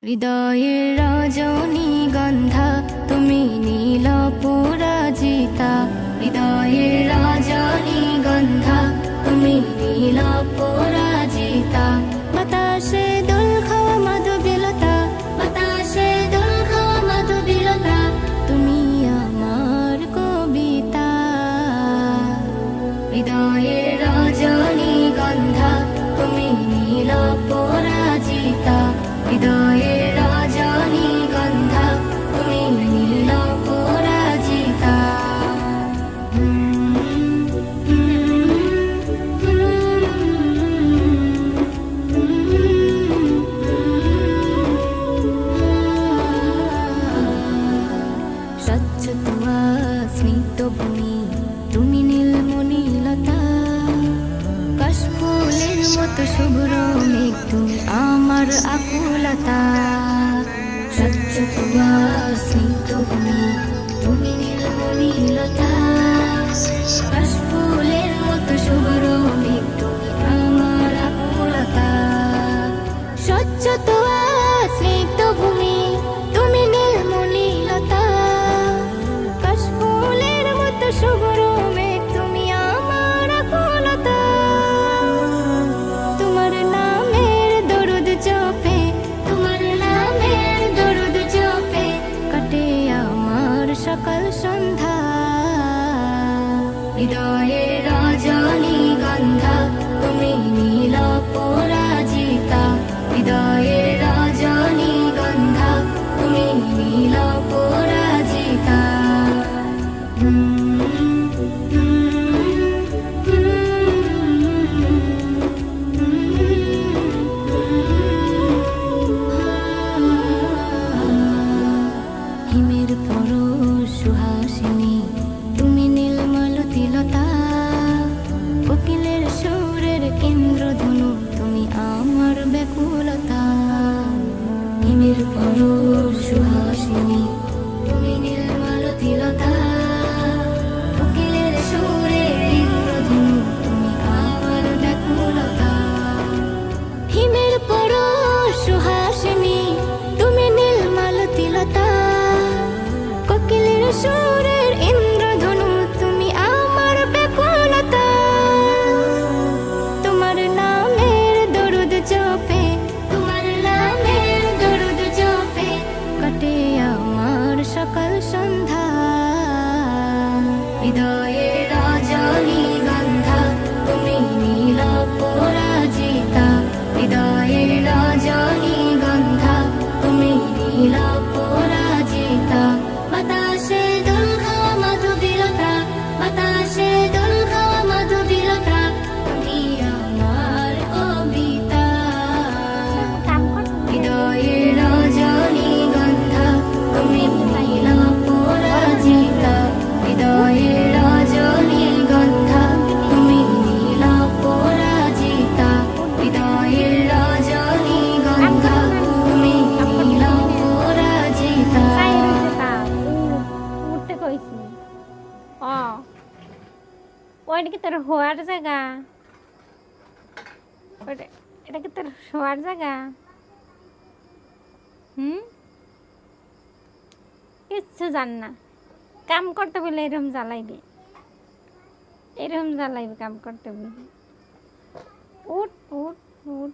হৃদয়ের রজনীগন্ধা তুমি নীল পরাজিতা, হৃদয়ের রজনীগন্ধা তুমি নীল পরাজিতা। বাতাসে দোল খাওয়া মাধবীলতা, বাতাসে দোল খাওয়া মাধবীলতা, তুমি আমার কবিতা। হৃদয়ের রজনীগন্ধা তুমি নীল পরাজিতা, হৃদয়ের রজনীগন্ধা তুমি নীল পরাজিতা। স্বচ্ছ তুয়া স্নিগ্ধ ভূমি তুমি নীলমণিলতা, কাশফুলের মতো শুভ্র মেঘ তুমি আমার আকুলতা। স্বচ্ছ তুয়া স্নিগ্ধ ভূমি তুমি নীলমণিলতা, কাশফুলের মতো শুভ্র মেঘ তুমি আমার আকুলতা। স্বচ্ছ তুয়া স্নিগ্ধ ভূমি তুমি নীলমণিলতা, কাশফুলের মতো শুভ্র মেঘ তুমি আমার আকুলতা। তোমার নামের দরুদ জপে, তোমার নামের দরুদ জপে কাটে আমার সকাল সন্ধ্যা। হৃদয়ের রজনীগন্ধা তুমি নীল পরাজিতা, হৃদয়ের রজনীগন্ধা তুমি নীল পরাজিতা। হিমের পরশ সুহাসিনী তুমি নীলমালতিলতা, কোকিলের সুরের ইন্দ্রধনু তুমি আমার ব্যাকুলতা। হিমের পরশ সুহাসিনী তুমি নীলমালতিলতা, কোকিলের সুরের ইন্দ্রধনু তুমি আমার ব্যাকুলতা। হিমের পরশ সুহাসিনী তুমি নীলমালতিলতা, কোকিলের সুরের ইন্দ্রধনু তুমি আমার ব্যাকুলতা। তোমার নামের দরুদ জপে, তোমার নামের দরুদ জপে কাটে আমার সকাল সন্ধ্যা। হৃদয়ের রজনীগন্ধা তুমি নীল পরাজিতা, হৃদয়ের রজনীগন্ধা তুমি নীল পরাজিতা। বাতাসে দোল খাওয়া মাধবীলতা, বাতাসে দোল খাওয়া মাধবীলতা, তুমি আমার কবিতা। হৃদয়ের রজনীগন্ধা তুমি নীল পরাজিতা, হৃদয়ের রজনীগন্ধা তুমি নীল পরাজিতা, হৃদয়ের রজনীগন্ধা তুমি নীল পরাজিতা। উঠতে কইছি ওইটা কি তোর হওয়ার জায়গা? এটা কি তোর শোয়ার জায়গা? কিচ্ছু জান না, কাম করতে বলে এরকম জ্বালাইবে, এরকম জ্বালাইবে কাম করতে বলে। উঠ উঠ উঠ।